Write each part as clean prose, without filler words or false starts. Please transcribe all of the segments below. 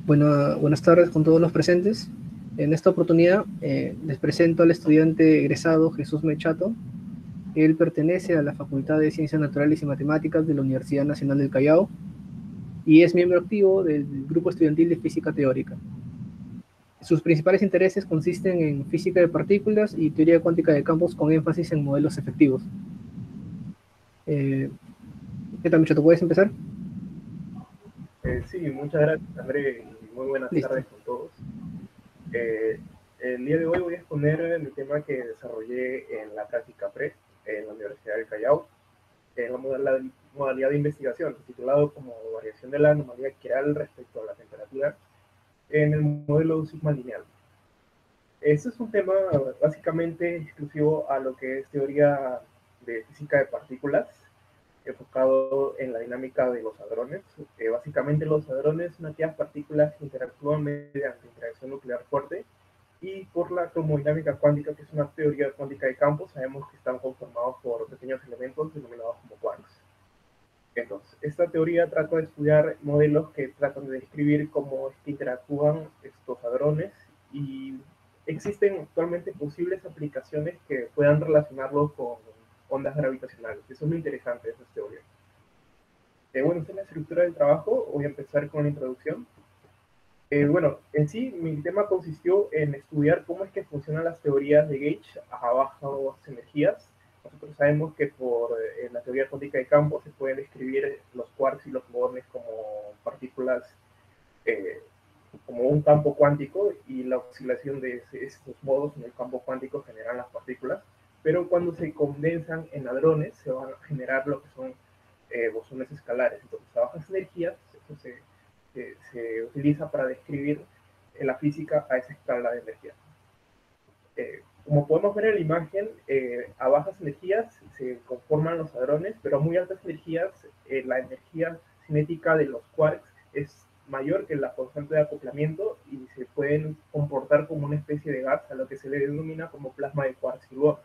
Buenas tardes con todos los presentes. En esta oportunidad les presento al estudiante egresado Jesús Mechato. Él pertenece a la Facultad de Ciencias Naturales y Matemáticas de la Universidad Nacional del Callao y es miembro activo del Grupo Estudiantil de Física Teórica. Sus principales intereses consisten en física de partículas y teoría cuántica de campos con énfasis en modelos efectivos. Eh, ¿Qué tal, Mechato? ¿Puedes empezar? Sí, muchas gracias, André, y muy buenas Listo. tardes con todos. Eh, el día de hoy voy a exponer mi tema que desarrollé en la práctica PRE en la Universidad del Callao, en la modalidad de investigación, titulado como variación de la anomalía quiral respecto a la temperatura en el modelo sigma lineal. Este es un tema básicamente exclusivo a lo que es teoría de física de partículas, enfocado en la dinámica de los hadrones. Básicamente los hadrones son aquellas partículas que interactúan mediante interacción nuclear fuerte, y por la cromodinámica cuántica, que es una teoría cuántica de campos, sabemos que están conformados por pequeños elementos denominados como quarks. Entonces, esta teoría trata de estudiar modelos que tratan de describir cómo es que interactúan estos hadrones, y existen actualmente posibles aplicaciones que puedan relacionarlos con ondas gravitacionales. Eso es lo interesante de estas teorías. Bueno, esta es la estructura del trabajo. Voy a empezar con la introducción. Bueno, en sí, mi tema consistió en estudiar cómo es que funcionan las teorías de Gauge a bajas energías. Nosotros sabemos que por la teoría cuántica de campos se pueden describir los quarks y los gluones como partículas, eh, como un campo cuántico, y la oscilación de estos modos en el campo cuántico generan las partículas, pero cuando se condensan en hadrones se van a generar lo que son bosones escalares. Entonces, a bajas energías, eso se utiliza para describir en la física a esa escala de energía. Como podemos ver en la imagen, a bajas energías se conforman los hadrones, pero a muy altas energías la energía cinética de los quarks es mayor que la constante de acoplamiento y se pueden comportar como una especie de gas, a lo que se le denomina como plasma de quarks y gluones.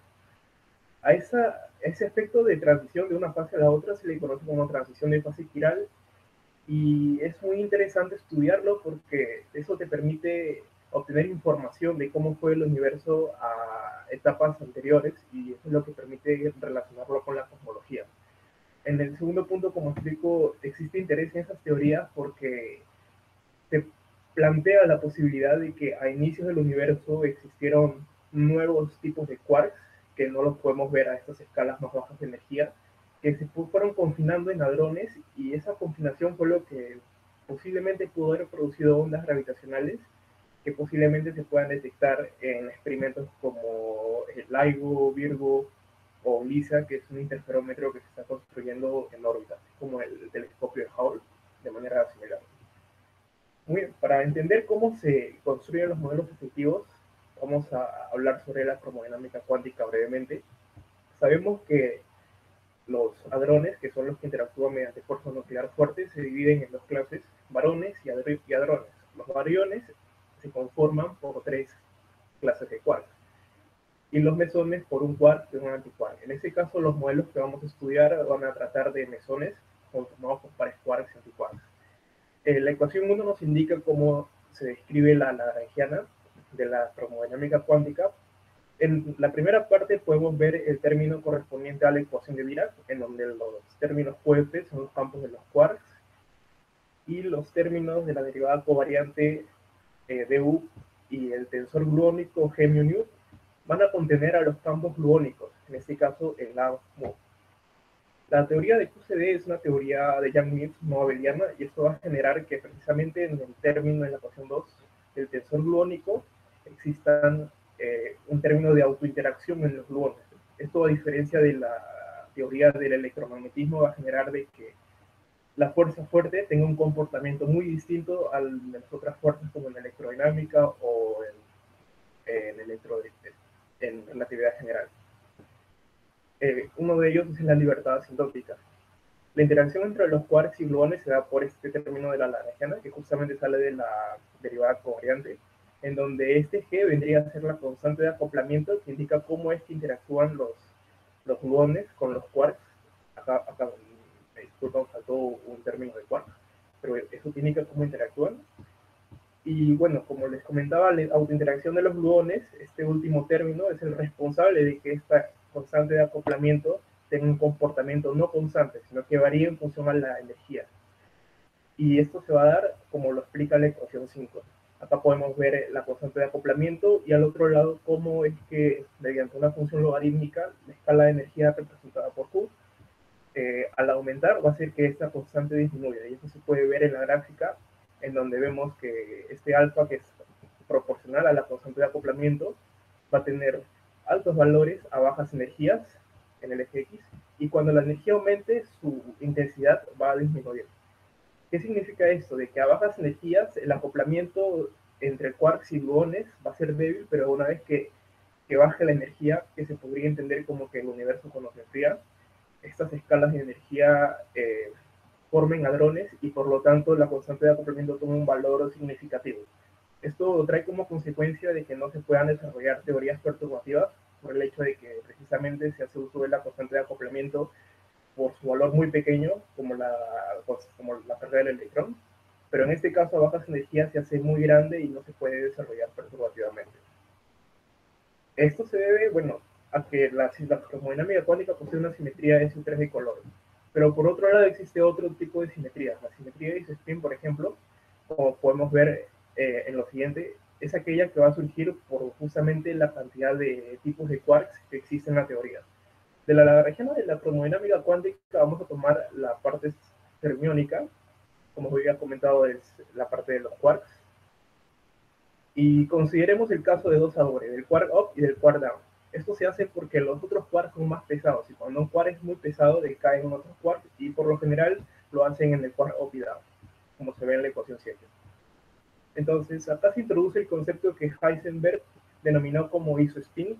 Ese efecto de transición de una fase a la otra se le conoce como transición de fase quiral, y es muy interesante estudiarlo porque eso te permite obtener información de cómo fue el universo a etapas anteriores, y eso es lo que permite relacionarlo con la cosmología. En el segundo punto, como explico, existe interés en esas teorías porque se plantea la posibilidad de que a inicios del universo existieron nuevos tipos de quarks que no los podemos ver a estas escalas más bajas de energía, que se fueron confinando en hadrones, y esa confinación fue lo que posiblemente pudo haber producido ondas gravitacionales que posiblemente se puedan detectar en experimentos como el LIGO, Virgo o LISA, que es un interferómetro que se está construyendo en órbita, como el telescopio de Hubble, de manera similar. Muy bien, para entender cómo se construyen los modelos efectivos, vamos a hablar sobre la cromodinámica cuántica brevemente. Sabemos que los hadrones, que son los que interactúan mediante fuerza nuclear fuerte, se dividen en dos clases: barones y hadrones. Los bariones se conforman por tres clases de quarks, y los mesones por un quark y un antiquark. En este caso, los modelos que vamos a estudiar van a tratar de mesones conformados por pares quarks y antiquarks. La ecuación 1 nos indica cómo se describe la lagrangiana de la cromodinámica cuántica. En la primera parte podemos ver el término correspondiente a la ecuación de Dirac, en donde los términos fuertes son los campos de los quarks, y los términos de la derivada covariante du y el tensor gluónico G mu nu van a contener a los campos gluónicos, en este caso el lado mu. La teoría de QCD es una teoría de Yang-Mills no abeliana, y esto va a generar que precisamente en el término de la ecuación 2 del tensor gluónico existan un término de autointeracción en los gluones. Esto, a diferencia de la teoría del electromagnetismo, va a generar de que la fuerza fuerte tenga un comportamiento muy distinto al de las otras fuerzas, como en electrodinámica o en relatividad general. Uno de ellos es la libertad asintótica. La interacción entre los quarks y gluones se da por este término de la lagrangiana, que justamente sale de la derivada covariante, en donde este G vendría a ser la constante de acoplamiento que indica cómo es que interactúan los gluones con los quarks. Acá me disculpa, faltó un término de quarks, pero eso indica cómo interactúan. Y bueno, como les comentaba, la autointeracción de los gluones, este último término, es el responsable de que esta constante de acoplamiento tenga un comportamiento no constante, sino que varíe en función a la energía. Y esto se va a dar como lo explica la ecuación 5. Acá podemos ver la constante de acoplamiento y al otro lado cómo es que mediante una función logarítmica la escala de energía representada por Q al aumentar va a hacer que esta constante disminuya y eso se puede ver en la gráfica en donde vemos que este alfa que es proporcional a la constante de acoplamiento va a tener altos valores a bajas energías en el eje X y cuando la energía aumente su intensidad va a disminuir. ¿Qué significa esto? De que a bajas energías el acoplamiento entre quarks y gluones va a ser débil, pero una vez que baje la energía, que se podría entender como que el universo cuando se enfría, estas escalas de energía formen hadrones y por lo tanto la constante de acoplamiento toma un valor significativo. Esto trae como consecuencia de que no se puedan desarrollar teorías perturbativas por el hecho de que precisamente se hace uso de la constante de acoplamiento por su valor muy pequeño, como la pérdida del electrón, pero en este caso a bajas energías se hace muy grande y no se puede desarrollar perturbativamente. Esto se debe, bueno, a que la cosmodinámica cuántica posee una simetría SU3 de color, pero por otro lado existe otro tipo de simetría. La simetría de isospin, por ejemplo, como podemos ver en lo siguiente, es aquella que va a surgir por justamente la cantidad de tipos de quarks que existen en la teoría. De la Lagrangiana de la cromodinámica cuántica vamos a tomar la parte fermiónica, como había comentado es la parte de los quarks, y consideremos el caso de dos sabores, del quark up y del quark down. Esto se hace porque los otros quarks son más pesados, y cuando un quark es muy pesado decae en otros quarks, y por lo general lo hacen en el quark up y down, como se ve en la ecuación 7. Entonces, acá se introduce el concepto que Heisenberg denominó como isospin,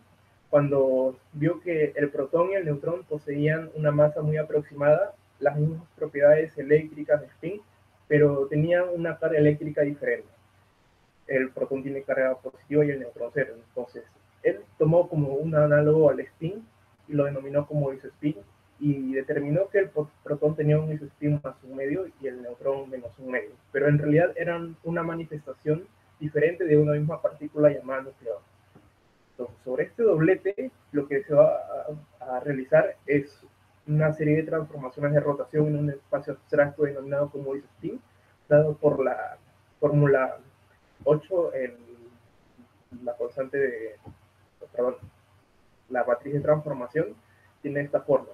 cuando vio que el protón y el neutrón poseían una masa muy aproximada, las mismas propiedades eléctricas de spin, pero tenían una carga eléctrica diferente. El protón tiene carga positiva y el neutrón cero. Entonces, él tomó como un análogo al spin y lo denominó como isospin y determinó que el protón tenía un isospin más un medio y el neutrón menos un medio, pero en realidad eran una manifestación diferente de una misma partícula llamada nucleón. Entonces, sobre este doblete, lo que se va a realizar es una serie de transformaciones de rotación en un espacio abstracto denominado como isospin, dado por la fórmula 8 en la constante de, perdón, la matriz de transformación tiene esta forma.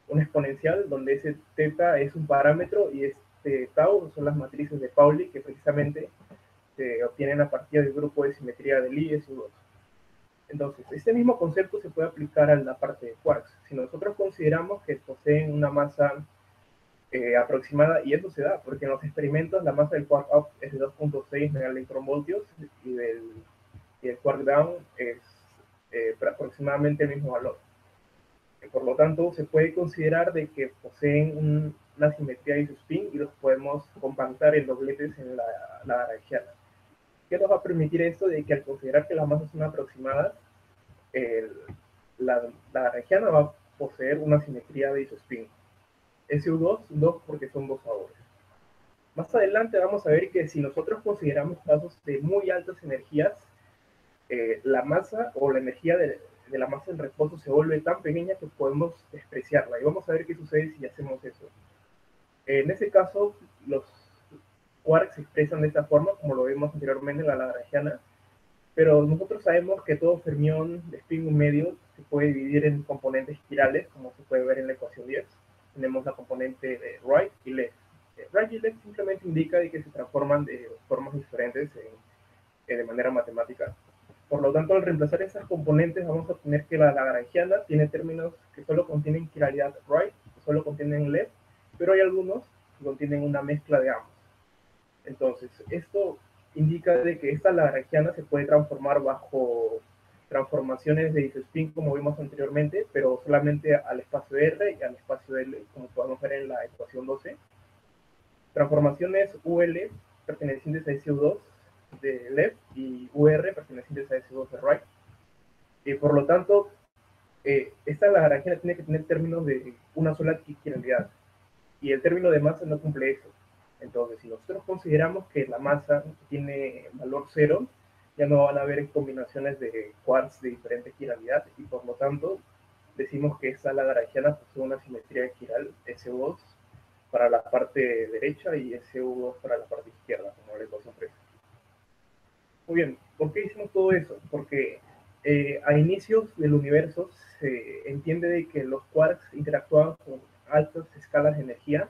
Un exponencial donde ese teta es un parámetro y este tau son las matrices de Pauli que precisamente se obtienen a partir del grupo de simetría de Lie y SU2. Entonces, este mismo concepto se puede aplicar a la parte de quarks. Si nosotros consideramos que poseen una masa aproximada, y eso se da, porque en los experimentos la masa del quark up es de 2.6 megaelectronvoltios y el quark down es aproximadamente el mismo valor. Por lo tanto, se puede considerar de que poseen una simetría de isospin y los podemos compactar en dobletes en la lagrangiana. ¿Qué nos va a permitir esto? De que al considerar que las masas son aproximadas, la lagrangiana va a poseer una simetría de isospin. SU2, 2 porque son dos sabores. Más adelante vamos a ver que si nosotros consideramos casos de muy altas energías, la masa o la energía de la masa en reposo se vuelve tan pequeña que podemos despreciarla. Y vamos a ver qué sucede si hacemos eso. En ese caso, los quarks se expresan de esta forma, como lo vimos anteriormente en la lagrangiana, pero nosotros sabemos que todo fermión de spin medio se puede dividir en componentes espirales, como se puede ver en la ecuación 10. Tenemos la componente de right y left. Right y left simplemente indica de que se transforman de formas diferentes de manera matemática. Por lo tanto, al reemplazar esas componentes, vamos a tener que la lagrangiana tiene términos que solo contienen quiralidad right, que solo contienen left, pero hay algunos que contienen una mezcla de ambos. Entonces, esto indica de que esta lagrangiana se puede transformar bajo transformaciones de isospin, como vimos anteriormente, pero solamente al espacio R y al espacio L, como podemos ver en la ecuación 12. Transformaciones UL pertenecientes a SU2 de left y UR pertenecientes a SU2 de right. Y por lo tanto, esta lagrangiana tiene que tener términos de una sola quiralidad. Y el término de masa no cumple eso. Entonces, si nosotros consideramos que la masa tiene valor cero, ya no van a haber combinaciones de quarks de diferente quiralidad y por lo tanto decimos que esta lagrangiana posee una simetría quiral SU2 para la parte derecha y SU2 para la parte izquierda, como la ecuación 3. Muy bien, ¿por qué hicimos todo eso? Porque a inicios del universo se entiende de que los quarks interactuaban con altas escalas de energía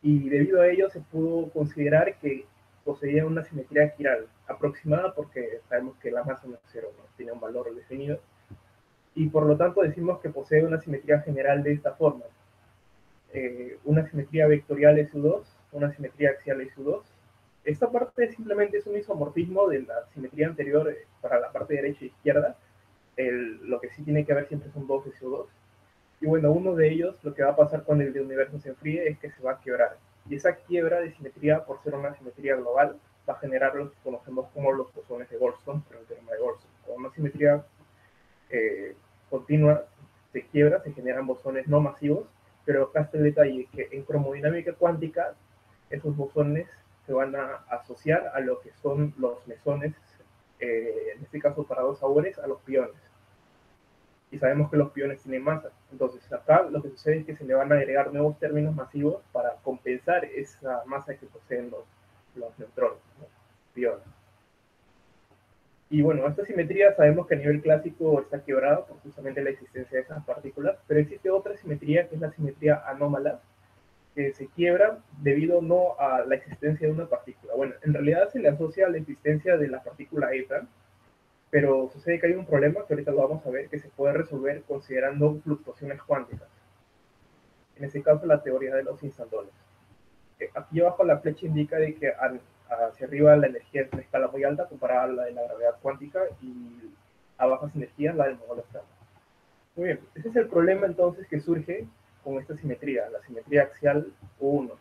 y debido a ello se pudo considerar que poseía una simetría quiral aproximada porque sabemos que la masa no es cero, no tiene un valor definido, y por lo tanto decimos que posee una simetría general de esta forma. Una simetría vectorial SU2, una simetría axial SU2. Esta parte simplemente es un isomorfismo de la simetría anterior para la parte derecha e izquierda. Lo que sí tiene que haber siempre son dos SU2. Y bueno, uno de ellos, lo que va a pasar cuando el universo se enfríe es que se va a quebrar. Y esa quiebra de simetría, por ser una simetría global, va a generar lo que conocemos como los bosones de Goldstone, por el teorema de Goldstone. Cuando una simetría continua se quiebra, se generan bosones no masivos, pero acá está el detalle, que en cromodinámica cuántica esos bosones se van a asociar a lo que son los mesones, en este caso para dos sabores, a los piones. Y sabemos que los piones tienen masa. Entonces acá lo que sucede es que se le van a agregar nuevos términos masivos para compensar esa masa que poseen los neutrones, los piones. Y bueno, esta simetría sabemos que a nivel clásico está quebrada por justamente la existencia de esas partículas, pero existe otra simetría que es la simetría anómala, que se quiebra debido no a la existencia de una partícula. Bueno, en realidad se le asocia a la existencia de la partícula eta, pero sucede que hay un problema que ahorita lo vamos a ver, que se puede resolver considerando fluctuaciones cuánticas. En este caso, la teoría de los instantones. Aquí abajo la flecha indica de que hacia arriba la energía es una escala muy alta comparada a la de la gravedad cuántica y a bajas energías la del modelo estándar. Muy bien, ese es el problema entonces que surge con esta simetría, la simetría axial U1.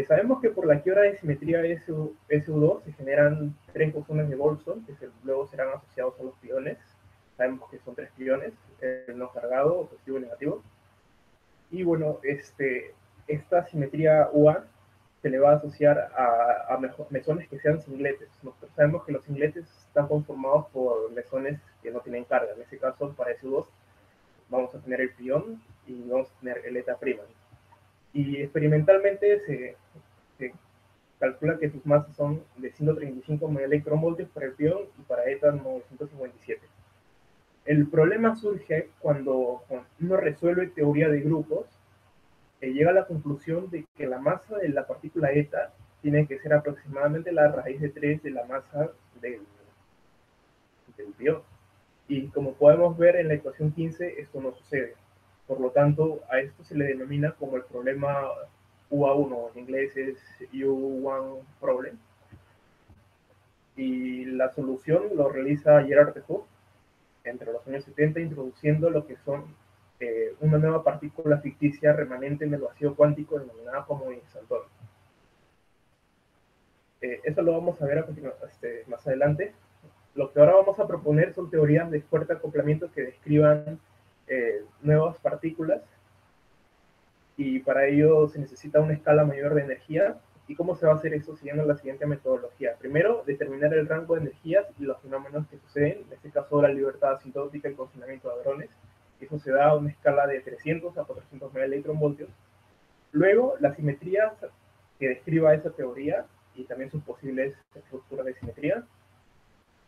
Sabemos que por la quiebra de simetría SU2 se generan tres bosones de Goldstone que luego serán asociados a los piones. Sabemos que son tres piones, el no cargado, positivo y negativo. Y bueno, esta simetría UA se le va a asociar a mesones que sean singletes. Nosotros sabemos que los singletes están conformados por mesones que no tienen carga. En este caso, para SU2, vamos a tener el pión y vamos a tener el eta prima. Y experimentalmente se calcula que sus masas son de 135 electronvoltios para el pión y para eta 957. El problema surge cuando uno resuelve teoría de grupos, llega a la conclusión de que la masa de la partícula eta tiene que ser aproximadamente la raíz de 3 de la masa del pión. Y como podemos ver en la ecuación 15, esto no sucede. Por lo tanto, a esto se le denomina como el problema UA1, en inglés es U1 problem. Y la solución lo realiza Gerard de Hooft entre los años 70, introduciendo lo que son una nueva partícula ficticia remanente en el vacío cuántico denominada como instantón. Eso lo vamos a ver a más adelante. Lo que ahora vamos a proponer son teorías de fuerte acoplamiento que describan nuevas partículas y para ello se necesita una escala mayor de energía. ¿Y cómo se va a hacer eso siguiendo la siguiente metodología? Primero, determinar el rango de energías y los fenómenos que suceden, en este caso la libertad asintótica y el confinamiento de hadrones. Eso se da a una escala de 300 a 400 electronvoltios. Luego, la simetría que describa esa teoría y también sus posibles estructuras de simetría.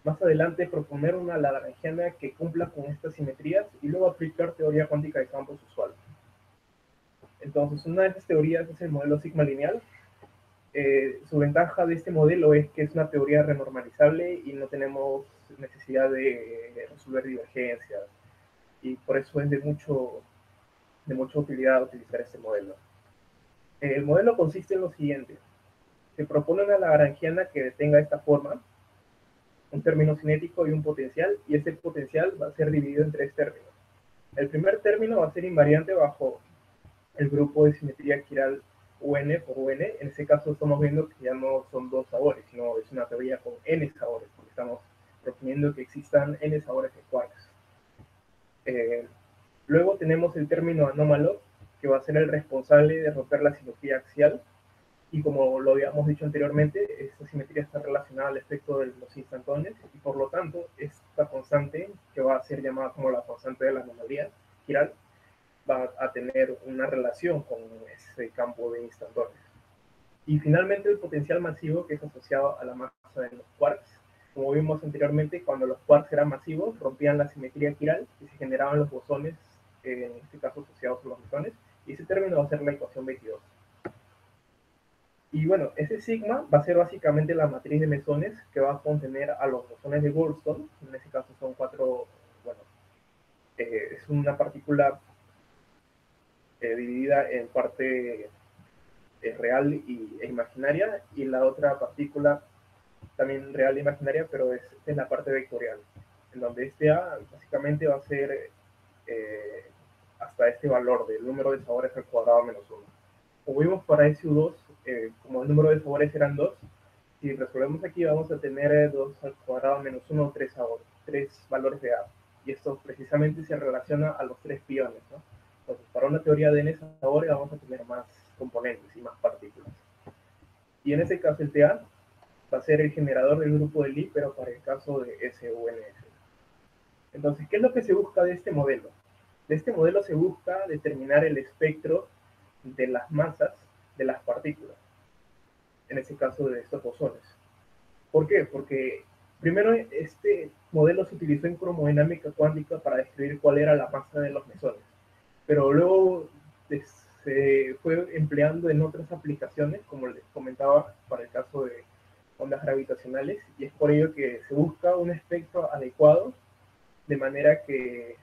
Más adelante, proponer una lagrangiana que cumpla con estas simetrías y luego aplicar teoría cuántica de campos usual. Entonces, una de estas teorías es el modelo sigma lineal. Su ventaja de este modelo es que es una teoría renormalizable y no tenemos necesidad de resolver divergencias y por eso es de mucha utilidad utilizar este modelo. El modelo consiste en lo siguiente: se propone una lagrangiana que tenga esta forma, un término cinético y un potencial, y este potencial va a ser dividido en tres términos. El primer término va a ser invariante bajo el grupo de simetría quiral UN por UN. En este caso estamos viendo que ya no son dos sabores, sino es una teoría con n sabores, porque estamos proponiendo que existan n sabores de quarks. Luego tenemos el término anómalo, que va a ser el responsable de romper la simetría axial. Y como lo habíamos dicho anteriormente, esta simetría está relacionada al efecto de los instantones y por lo tanto esta constante, que va a ser llamada como la constante de la anomalía chiral, va a tener una relación con ese campo de instantones. Y finalmente el potencial masivo, que es asociado a la masa de los quarks. Como vimos anteriormente, cuando los quarks eran masivos, rompían la simetría chiral y se generaban los bosones, en este caso asociados a los mesones, y ese término va a ser la ecuación 22. Y bueno, ese sigma va a ser básicamente la matriz de mesones que va a contener a los bosones de Goldstone. En este caso son cuatro, bueno, es una partícula dividida en parte real e imaginaria, y la otra partícula también real e imaginaria, pero es en la parte vectorial, en donde este A básicamente va a ser hasta este valor del número de sabores al cuadrado menos 1. Como vimos para SU2, como el número de sabores eran 2, si resolvemos aquí vamos a tener 2 al cuadrado menos 1, 3 sabores, 3 valores de A. Y esto precisamente se relaciona a los 3 piones, ¿no? Entonces, para una teoría de n sabores vamos a tener más componentes y más partículas. Y en ese caso el TA va a ser el generador del grupo de Lie, pero para el caso de SUNF. Entonces, ¿qué es lo que se busca de este modelo? De este modelo se busca determinar el espectro de las masas de las partículas, en este caso de estos bosones. ¿Por qué? Porque primero este modelo se utilizó en cromodinámica cuántica para describir cuál era la masa de los mesones, pero luego se fue empleando en otras aplicaciones, como les comentaba, para el caso de ondas gravitacionales, y es por ello que se busca un espectro adecuado de manera que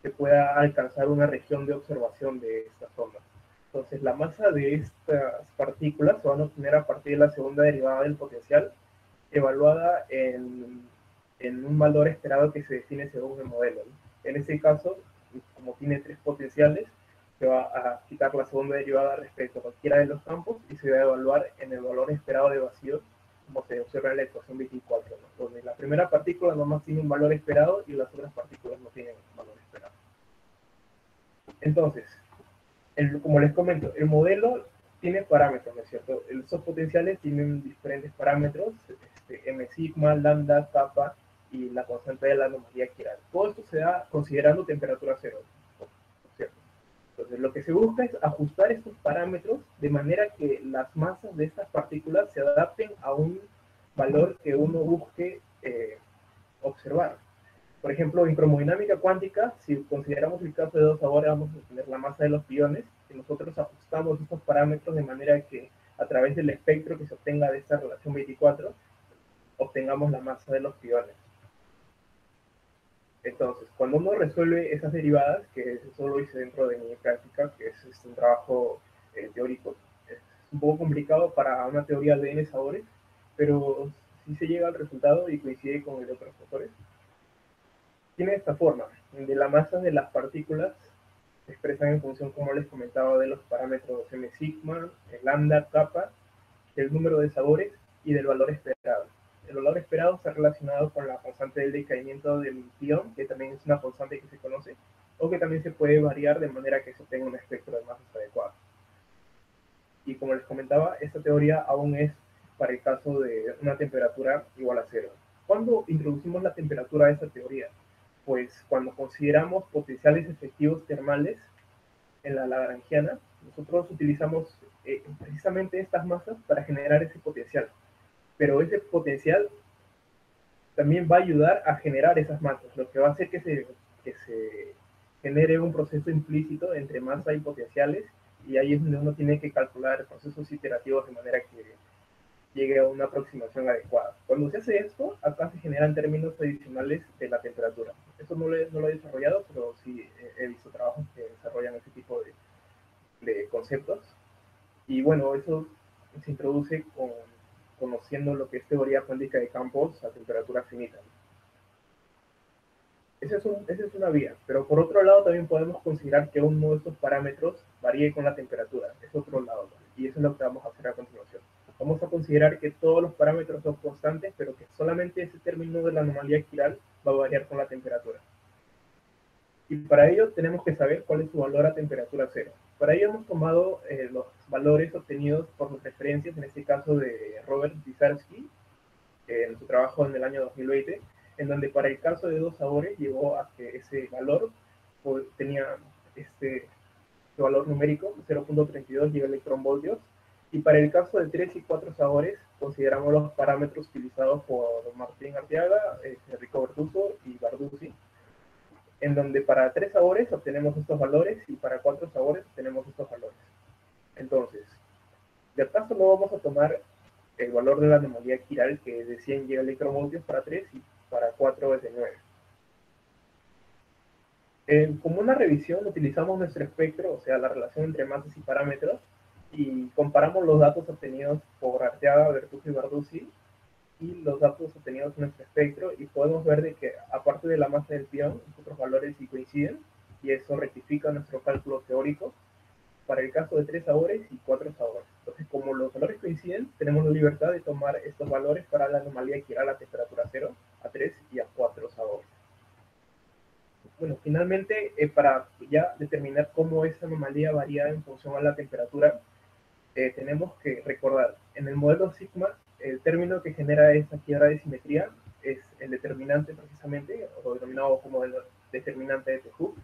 se pueda alcanzar una región de observación de estas ondas. Entonces, la masa de estas partículas se van a obtener a partir de la segunda derivada del potencial, evaluada en un valor esperado que se define según el modelo, ¿no? En este caso, como tiene 3 potenciales, se va a quitar la segunda derivada respecto a cualquiera de los campos y se va a evaluar en el valor esperado de vacío, como se observa en la ecuación 24, ¿no? Donde la primera partícula nomás tiene un valor esperado y las otras partículas no tienen valor esperado. Entonces, como les comento, el modelo tiene parámetros, ¿no es cierto? Esos potenciales tienen diferentes parámetros, m sigma, lambda, kappa y la constante de la anomalía chiral. Todo esto se da considerando temperatura cero, ¿no es cierto? Entonces, lo que se busca es ajustar estos parámetros de manera que las masas de estas partículas se adapten a un valor que uno busque observar. Por ejemplo, en cromodinámica cuántica, si consideramos el caso de 2 sabores, vamos a tener la masa de los piones, y nosotros ajustamos estos parámetros de manera que a través del espectro que se obtenga de esta relación 24, obtengamos la masa de los piones. Entonces, cuando uno resuelve esas derivadas, que eso lo hice dentro de mi práctica, que es un trabajo teórico, es un poco complicado para una teoría de n sabores, pero sí se llega al resultado y coincide con el de otros autores. Tiene esta forma, donde la masa de las partículas se expresan en función, como les comentaba, de los parámetros m sigma, el lambda, kappa, del número de sabores y del valor esperado. El valor esperado está relacionado con la constante del decaimiento del pion, que también es una constante que se conoce, o que también se puede variar de manera que se obtenga un espectro de masas adecuado. Y como les comentaba, esta teoría aún es para el caso de una temperatura igual a 0. ¿Cuándo introducimos la temperatura a esta teoría? Pues cuando consideramos potenciales efectivos termales en la lagrangiana, nosotros utilizamos precisamente estas masas para generar ese potencial. Pero ese potencial también va a ayudar a generar esas masas, lo que va a hacer que se genere un proceso implícito entre masa y potenciales, y ahí es donde uno tiene que calcular procesos iterativos de manera que llegue a una aproximación adecuada. Cuando se hace esto, acá se generan términos adicionales de la temperatura. Eso no lo he desarrollado, pero sí he visto trabajos que desarrollan ese tipo de conceptos. Y bueno, eso se introduce conociendo lo que es teoría cuántica de campos a temperatura finita. Esa es una vía, pero por otro lado también podemos considerar que uno de estos parámetros varíe con la temperatura. Es otro lado, y eso es lo que vamos a hacer a continuación. Vamos a considerar que todos los parámetros son constantes, pero que solamente ese término de la anomalía chiral va a variar con la temperatura. Y para ello tenemos que saber cuál es su valor a temperatura cero. Para ello hemos tomado los valores obtenidos por las referencias, en este caso de Robert Pisarsky, en su trabajo en el año 2020, en donde para el caso de 2 sabores llegó a que ese valor tenía este valor numérico, 0.32 gigaelectronvoltios, y para el caso de 3 y 4 sabores, consideramos los parámetros utilizados por Martín Arteaga, Enrico Bertuzzo y Barduzzi, en donde para 3 sabores obtenemos estos valores y para 4 sabores obtenemos estos valores. Entonces, de acá solo vamos a tomar el valor de la anomalía quiral, que es de 100 gigaelectronvoltios para 3 y para 4 es de 9. Como una revisión utilizamos nuestro espectro, o sea, la relación entre masas y parámetros, y comparamos los datos obtenidos por Arteaga, Bertuzzi y Barduzzi y los datos obtenidos en nuestro espectro, y podemos ver de que aparte de la masa del pión, otros valores sí coinciden, y eso rectifica nuestro cálculo teórico para el caso de 3 sabores y 4 sabores. Entonces, como los valores coinciden, tenemos la libertad de tomar estos valores para la anomalía quiral a temperatura 0, a 3 y a 4 sabores. Bueno, finalmente, para ya determinar cómo esa anomalía varía en función a la temperatura, tenemos que recordar, en el modelo sigma, el término que genera esa quiebra de simetría es el determinante precisamente, o denominado como el determinante de 't Hooft,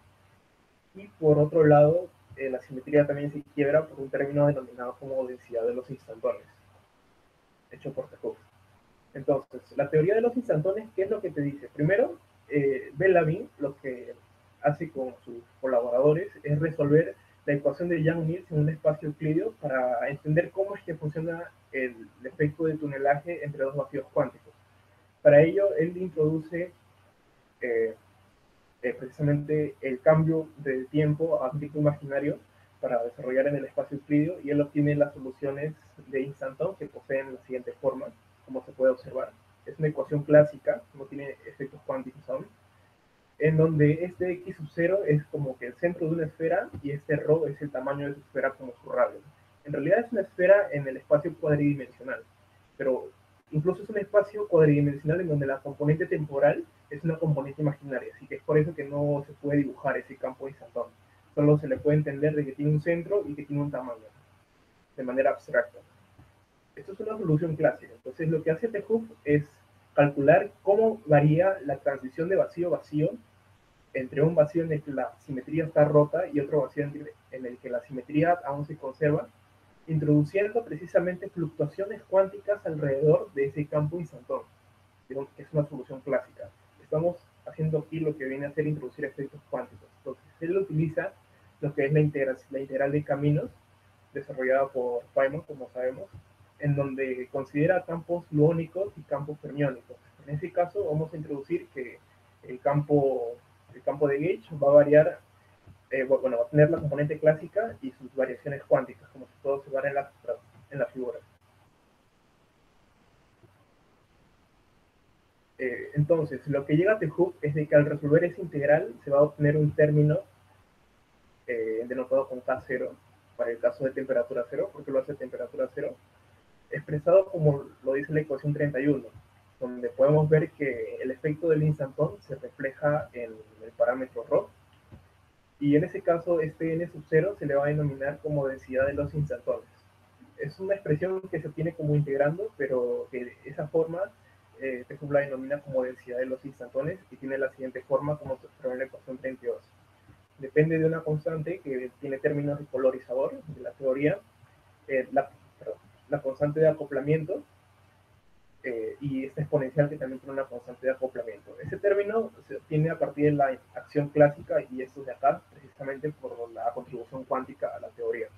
y por otro lado, la simetría también se quiebra por un término denominado como densidad de los instantones, hecho por 't Hooft. Entonces, la teoría de los instantones, ¿qué es lo que te dice? Primero, Bellavin lo que hace con sus colaboradores es resolver la ecuación de Yang-Mills en un espacio euclídeo para entender cómo es que funciona el efecto de tunelaje entre dos vacíos cuánticos. Para ello, él introduce precisamente el cambio de tiempo a tiempo imaginario para desarrollar en el espacio euclídeo, y él obtiene las soluciones de instantón que poseen la siguiente forma, como se puede observar. Es una ecuación clásica, no tiene efectos cuánticos aún, en donde este x sub 0 es como que el centro de una esfera y este ρ es el tamaño de su esfera como su radio. En realidad es una esfera en el espacio cuadridimensional, pero incluso es un espacio cuadridimensional en donde la componente temporal es una componente imaginaria, así que es por eso que no se puede dibujar ese campo instantáneo. Solo se le puede entender de que tiene un centro y que tiene un tamaño, de manera abstracta. Esto es una solución clásica. Entonces lo que hace 't Hooft es calcular cómo varía la transición de vacío-vacío entre un vacío en el que la simetría está rota y otro vacío en el que la simetría aún se conserva, introduciendo precisamente fluctuaciones cuánticas alrededor de ese campo instantáneo, que es una solución clásica. Estamos haciendo aquí lo que viene a ser introducir efectos cuánticos. Entonces, él utiliza lo que es la integral de caminos, desarrollada por Feynman, como sabemos, en donde considera campos gluónicos y campos fermiónicos. En este caso, vamos a introducir que el campo de Gauge va a variar, bueno, va a tener la componente clásica y sus variaciones cuánticas, como se puede observar en la figura. Entonces, lo que llega a 't Hooft es de que al resolver esa integral se va a obtener un término denotado con K0 para el caso de temperatura 0, porque lo hace a temperatura 0, expresado como lo dice la ecuación 31, donde podemos ver que el efecto del instantón se refleja en el parámetro ρ, y en ese caso este n sub 0 se le va a denominar como densidad de los instantones. Es una expresión que se obtiene como integrando, pero que esa forma 't Hooft la denomina como densidad de los instantones y tiene la siguiente forma como se observa en la ecuación 32. Depende de una constante que tiene términos de color y sabor de la teoría, la constante de acoplamiento, y esta exponencial que también tiene una constante de acoplamiento. Ese término se obtiene a partir de la acción clásica y esto de acá, precisamente por la contribución cuántica a la teoría.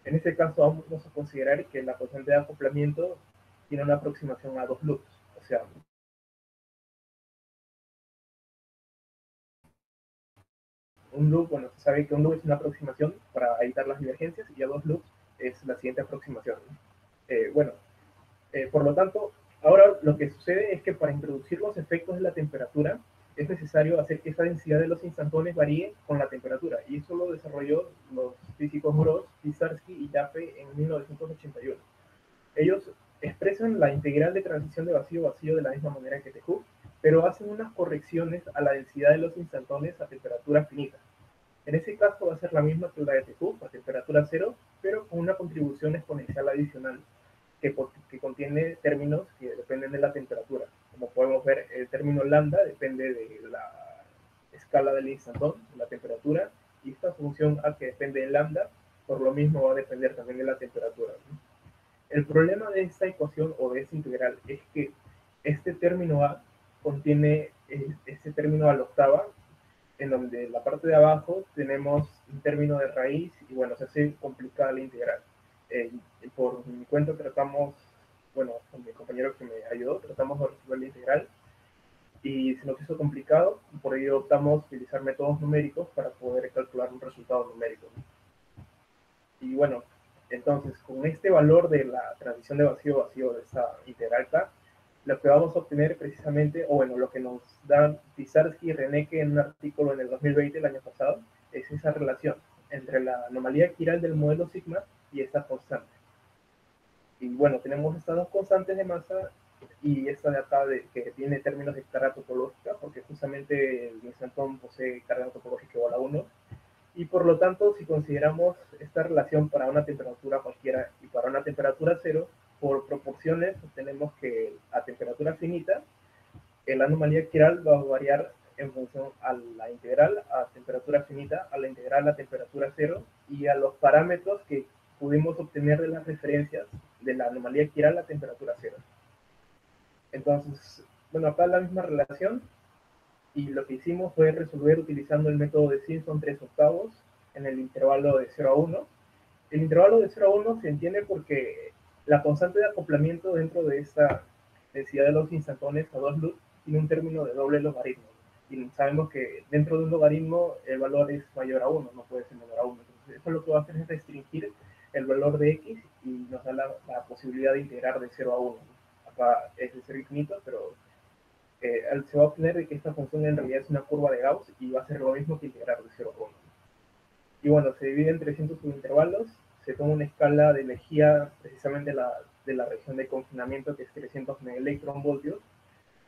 En este caso vamos a considerar que la constante de acoplamiento tiene una aproximación a 2 loops, o sea, un loop, bueno, se sabe que un loop es una aproximación para evitar las divergencias y a 2 loops es la siguiente aproximación. Bueno, por lo tanto, ahora lo que sucede es que para introducir los efectos de la temperatura es necesario hacer que esa densidad de los instantones varíe con la temperatura, y eso lo desarrolló los físicos Gross, Pisarsky y Jaffe en 1981. Ellos expresan la integral de transición de vacío-vacío de la misma manera que 't Hooft, pero hacen unas correcciones a la densidad de los instantones a temperatura finita. En ese caso va a ser la misma que la de TQ, a temperatura cero, pero con una contribución exponencial adicional que contiene términos que dependen de la temperatura. Como podemos ver, el término lambda depende de la escala del instantón, de la temperatura, y esta función A que depende de lambda, por lo mismo va a depender también de la temperatura, ¿no? El problema de esta ecuación o de esta integral es que este término A contiene este término a la octava, en donde en la parte de abajo tenemos un término de raíz y bueno, se hace complicada la integral. Por mi cuenta tratamos, bueno, con mi compañero que me ayudó, tratamos de resolver la integral y se nos hizo complicado, por ello optamos a utilizar métodos numéricos para poder calcular un resultado numérico, ¿no? Y bueno, entonces con este valor de la transición de vacío-vacío de esta integral K, lo que vamos a obtener precisamente, o bueno, lo que nos dan Pisarsky y Reneke en un artículo en el 2020, el año pasado, es esa relación entre la anomalía quiral del modelo sigma y esta constante. Y bueno, tenemos estas dos constantes de masa y esta de acá que tiene términos de carga topológica, porque justamente el instantón posee carga topológica igual a 1. Y por lo tanto, si consideramos esta relación para una temperatura cualquiera y para una temperatura cero, por proporciones tenemos que a temperatura finita, la anomalía quiral va a variar en función a la integral a temperatura finita, a la integral a temperatura cero y a los parámetros que pudimos obtener de las referencias de la anomalía quiral a temperatura cero. Entonces, bueno, acá la misma relación, y lo que hicimos fue resolver utilizando el método de Simpson 3/8 en el intervalo de 0 a 1. El intervalo de 0 a 1 se entiende porque la constante de acoplamiento dentro de esta densidad de los instantones a 2 luz tiene un término de doble logaritmo. Y sabemos que dentro de un logaritmo el valor es mayor a 1, no puede ser menor a 1. Entonces, eso lo que va a hacer es restringir el valor de x y nos da la posibilidad de integrar de 0 a 1. Acá es de 0 infinito, pero se va a obtener de que esta función en realidad es una curva de Gauss y va a ser lo mismo que integrar de 0 a 1. Y bueno, se divide en 300 subintervalos, se toma una escala de energía precisamente de la región de confinamiento que es 300 megaelectronvoltios,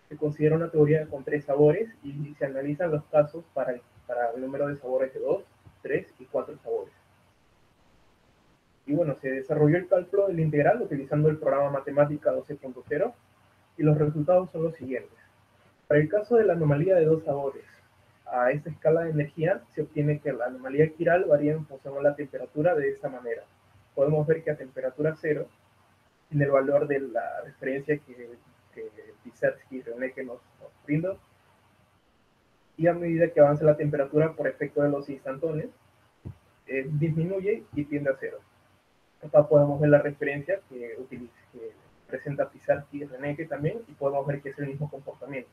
se considera una teoría con 3 sabores y se analizan los casos para el número de sabores de 2, 3 y 4 sabores. Y bueno, se desarrolló el cálculo del integral utilizando el programa Matemática 12.0 y los resultados son los siguientes. Para el caso de la anomalía de 2 sabores, a esta escala de energía se obtiene que la anomalía quiral varía en función a la temperatura de esta manera. Podemos ver que a temperatura cero, en el valor de la referencia que Pisarsky y Reneke nos brindó, y a medida que avanza la temperatura por efecto de los instantones, disminuye y tiende a cero. Acá podemos ver la referencia que presenta Pisarsky y Reneke también, y podemos ver que es el mismo comportamiento.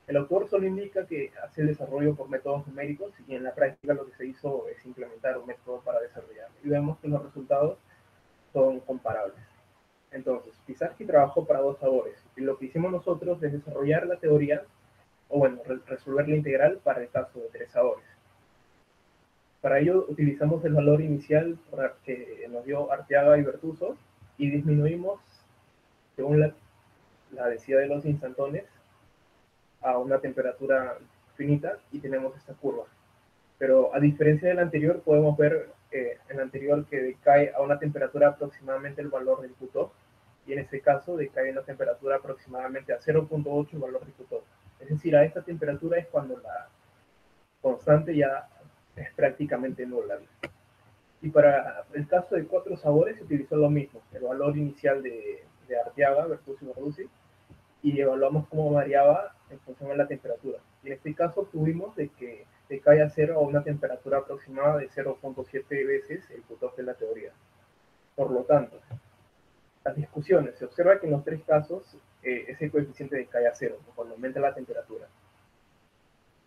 El autor solo indica que hace el desarrollo por métodos numéricos y en la práctica lo que se hizo es implementar un método para desarrollarlo. Y vemos que los resultados son comparables. Entonces, Pisarsky trabajó para 2 sabores y lo que hicimos nosotros es desarrollar la teoría, o bueno, resolver la integral para el caso de 3 sabores. Para ello utilizamos el valor inicial que nos dio Arteaga y Bertuzzo y disminuimos según la densidad de los instantones a una temperatura finita y tenemos esta curva. Pero a diferencia del anterior, podemos ver en el anterior que decae a una temperatura aproximadamente el valor del Q-top, y en este caso decae a una temperatura aproximadamente a 0.8 el valor del Q-top. Es decir, a esta temperatura es cuando la constante ya es prácticamente nula. Y para el caso de 4 sabores se utilizó lo mismo, el valor inicial de Arteaga, Bertuzzi y Barducci, y evaluamos cómo variaba en función de la temperatura. Y en este caso tuvimos de que decae a cero a una temperatura aproximada de 0.7 veces el Q-top de la teoría. Por lo tanto, las discusiones, se observa que en los 3 casos ese coeficiente decae a cero cuando aumenta la temperatura.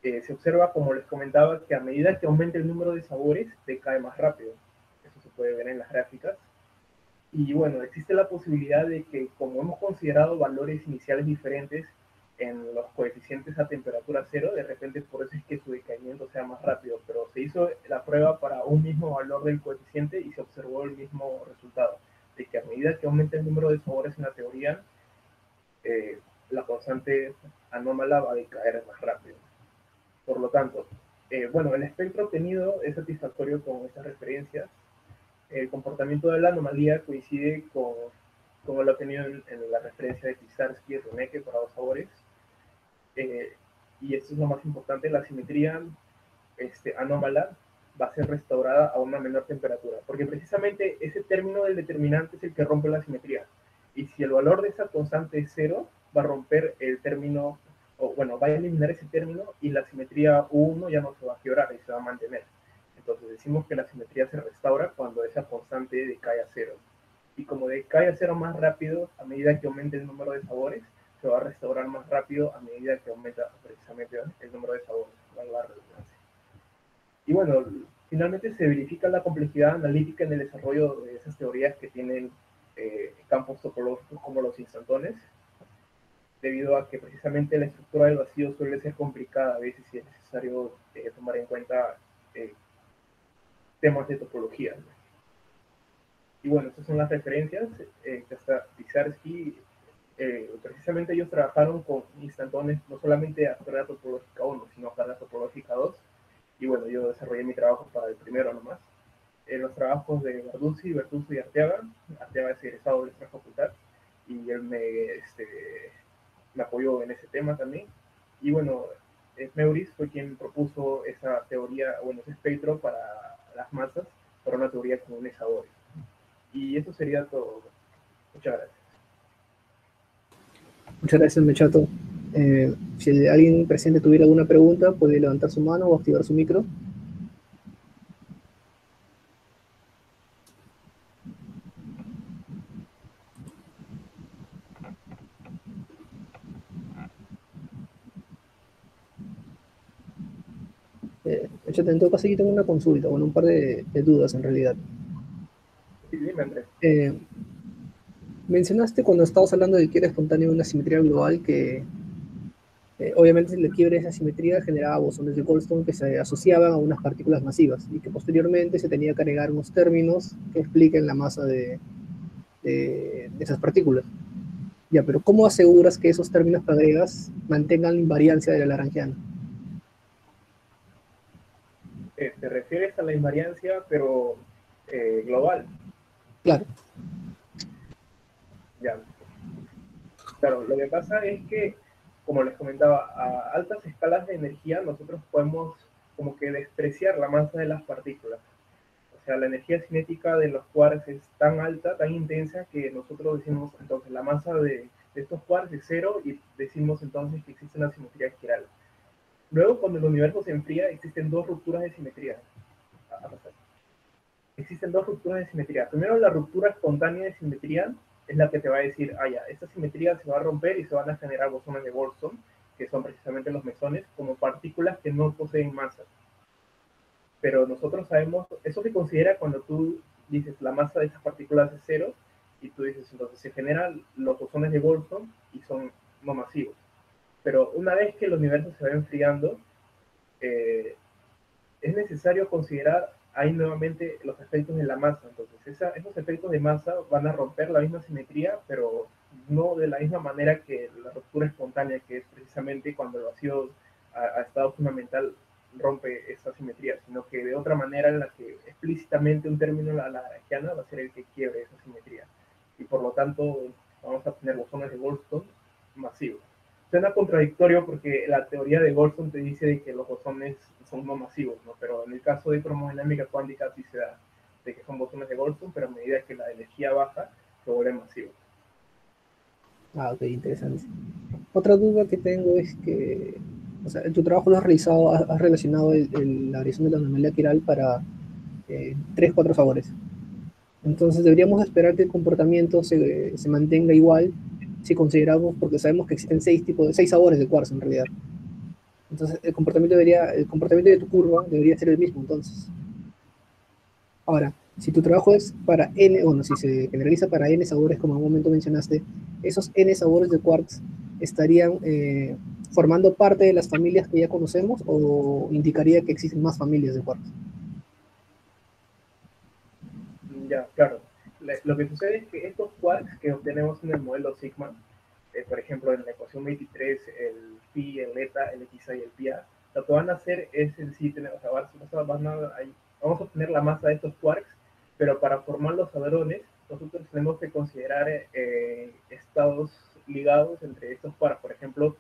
Se observa, como les comentaba, que a medida que aumenta el número de sabores, decae más rápido. Eso se puede ver en las gráficas. Y bueno, existe la posibilidad de que, como hemos considerado valores iniciales diferentes en los coeficientes a temperatura cero, de repente por eso es que su decaimiento sea más rápido, pero se hizo la prueba para un mismo valor del coeficiente y se observó el mismo resultado, de que a medida que aumenta el número de sabores en la teoría, la constante anómala va a decaer más rápido. Por lo tanto, bueno, el espectro obtenido es satisfactorio con estas referencias. El comportamiento de la anomalía coincide con lo obtenido en la referencia de Pisarsky y Runeke para dos sabores. Y esto es lo más importante, la simetría anómala va a ser restaurada a una menor temperatura, porque precisamente ese término del determinante es el que rompe la simetría. Y si el valor de esa constante es cero, va a romper el término, o bueno, va a eliminar ese término y la simetría U1 ya no se va a quebrar y se va a mantener. Entonces decimos que la simetría se restaura cuando esa constante decae a cero. Y como decae a cero más rápido, a medida que aumenta el número de sabores, se va a restaurar más rápido a medida que aumenta precisamente el número de sabores, la redundancia. Y bueno, finalmente se verifica la complejidad analítica en el desarrollo de esas teorías que tienen campos topológicos como los instantones, debido a que precisamente la estructura del vacío suele ser complicada a veces y es necesario tomar en cuenta temas de topología, ¿no? Y bueno, estas son las referencias que hasta Pisarsky, precisamente ellos trabajaron con instantones no solamente a carga topológica 1, sino a carga topológica 2. Y bueno, yo desarrollé mi trabajo para el primero nomás. Los trabajos de Bertuzzi, Bertuzzi y Arteaga. Arteaga es egresado de nuestra facultad y él me apoyó en ese tema también. Y bueno, Meuris fue quien propuso esa teoría, bueno, ese espectro para las masas, para una teoría con ionizadores. Y eso sería todo. Muchas gracias. Muchas gracias, Mechato. Si alguien presente tuviera alguna pregunta, puede levantar su mano o activar su micro. Mechato, en todo caso, yo tengo una consulta, bueno, un par de dudas en realidad. Sí, dime, Andrés. Mencionaste cuando estabas hablando de que era espontáneo una simetría global que obviamente el quiebre de esa simetría generaba bosones de Goldstone que se asociaban a unas partículas masivas y que posteriormente se tenía que agregar unos términos que expliquen la masa de esas partículas. Ya, pero ¿cómo aseguras que esos términos que agregas mantengan la invariancia de la Lagrangiana? Te refieres a la invariancia, pero global. Claro. Ya. Claro, lo que pasa es que, como les comentaba, a altas escalas de energía nosotros podemos como que despreciar la masa de las partículas. O sea, la energía cinética de los quarks es tan alta, tan intensa, que nosotros decimos entonces la masa de estos quarks es cero y decimos entonces que existe una simetría espiral. Luego, cuando el universo se enfría, existen dos rupturas de simetría. Existen dos rupturas de simetría. Primero, la ruptura espontánea de simetría es la que te va a decir, ah, ya, esta simetría se va a romper y se van a generar bosones de Goldstone, que son precisamente los mesones, como partículas que no poseen masa. Pero nosotros sabemos, eso se considera cuando tú dices la masa de estas partículas es cero, y tú dices, entonces se generan los bosones de Goldstone y son no masivos. Pero una vez que el universo se va enfriando, es necesario considerar ahí nuevamente los efectos de la masa. Entonces, esos efectos de masa van a romper la misma simetría, pero no de la misma manera que la ruptura espontánea, que es precisamente cuando el vacío a estado fundamental rompe esa simetría, sino que de otra manera en la que explícitamente un término lagrangiana va a ser el que quiebre esa simetría. Y por lo tanto, vamos a tener bosones de Goldstone masivos. Suena contradictorio porque la teoría de Goldstone te dice de que los bosones son no masivos, ¿no? Pero en el caso de cromodinámica cuántica sí se da, de que son bosones de Goldstone, pero a medida que la energía baja, se vuelven masivos. Ah, ok, interesante. Otra duda que tengo es que, o sea, en tu trabajo lo has realizado, has relacionado la variación de la anomalía quiral para 3, 4 sabores. Entonces deberíamos esperar que el comportamiento se mantenga igual si consideramos, porque sabemos que existen 6 sabores de cuarzo en realidad. Entonces el comportamiento de tu curva debería ser el mismo entonces. Ahora, si tu trabajo es para n, bueno, si se generaliza para n sabores, como en un momento mencionaste, esos n sabores de quarks estarían formando parte de las familias que ya conocemos o indicaría que existen más familias de quarks. Ya, claro. Lo que sucede es que estos quarks que obtenemos en el modelo Sigma por ejemplo, en la ecuación 23, el phi, el eta, el xa y el pia, lo que van a hacer es en sí tener, o sea, vamos a obtener la masa de estos quarks, pero para formar los hadrones, nosotros tenemos que considerar estados ligados entre estos quarks. Por ejemplo,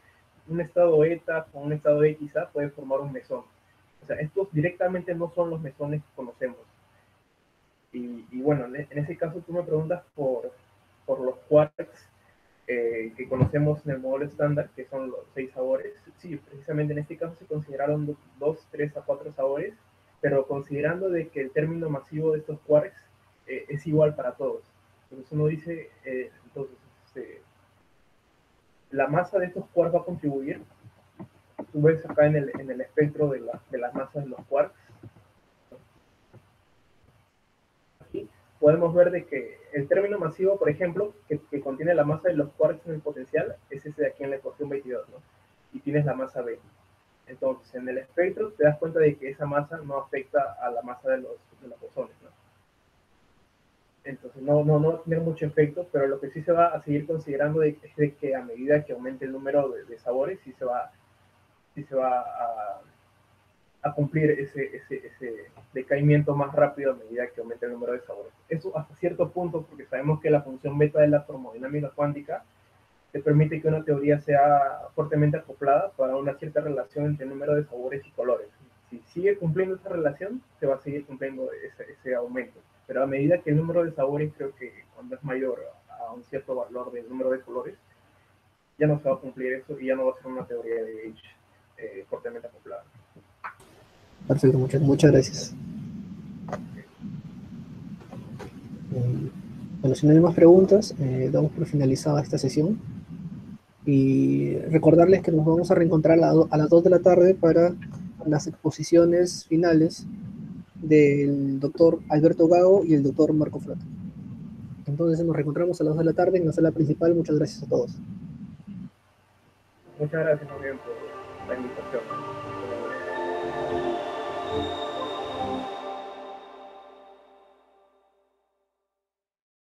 un estado eta con un estado xa puede formar un mesón. O sea, estos directamente no son los mesones que conocemos. Y bueno, en ese caso tú me preguntas por los quarks que conocemos en el modelo estándar, que son los 6 sabores. Sí, precisamente en este caso se consideraron 2, 3 a 4 sabores, pero considerando de que el término masivo de estos quarks es igual para todos. Entonces uno dice, la masa de estos quarks va a contribuir. Tú ves acá en el espectro de las masas de los quarks, aquí podemos ver de que el término masivo, por ejemplo, que contiene la masa de los quarks en el potencial, es ese de aquí en la ecuación 22, ¿no? Y tienes la masa B. Entonces, en el espectro te das cuenta de que esa masa no afecta a la masa de los bosones, ¿no? Entonces, no va a tener mucho efecto, pero lo que sí se va a seguir considerando es de que a medida que aumente el número de sabores, sí se va a cumplir ese decaimiento más rápido a medida que aumente el número de sabores. Eso hasta cierto punto, porque sabemos que la función beta de la termodinámica cuántica te permite que una teoría sea fuertemente acoplada para una cierta relación entre el número de sabores y colores. Si sigue cumpliendo esa relación, se va a seguir cumpliendo ese aumento. Pero a medida que el número de sabores, creo que cuando es mayor a un cierto valor del número de colores, ya no se va a cumplir eso y ya no va a ser una teoría de H fuertemente acoplada. Perfecto, muchas gracias. Bueno, si no hay más preguntas, damos por finalizada esta sesión. Y recordarles que nos vamos a reencontrar a las 2 de la tarde para las exposiciones finales del doctor Alberto Gago y el doctor Marco Frato. Entonces nos reencontramos a las 2 de la tarde en la sala principal. Muchas gracias a todos. Muchas gracias también por la invitación.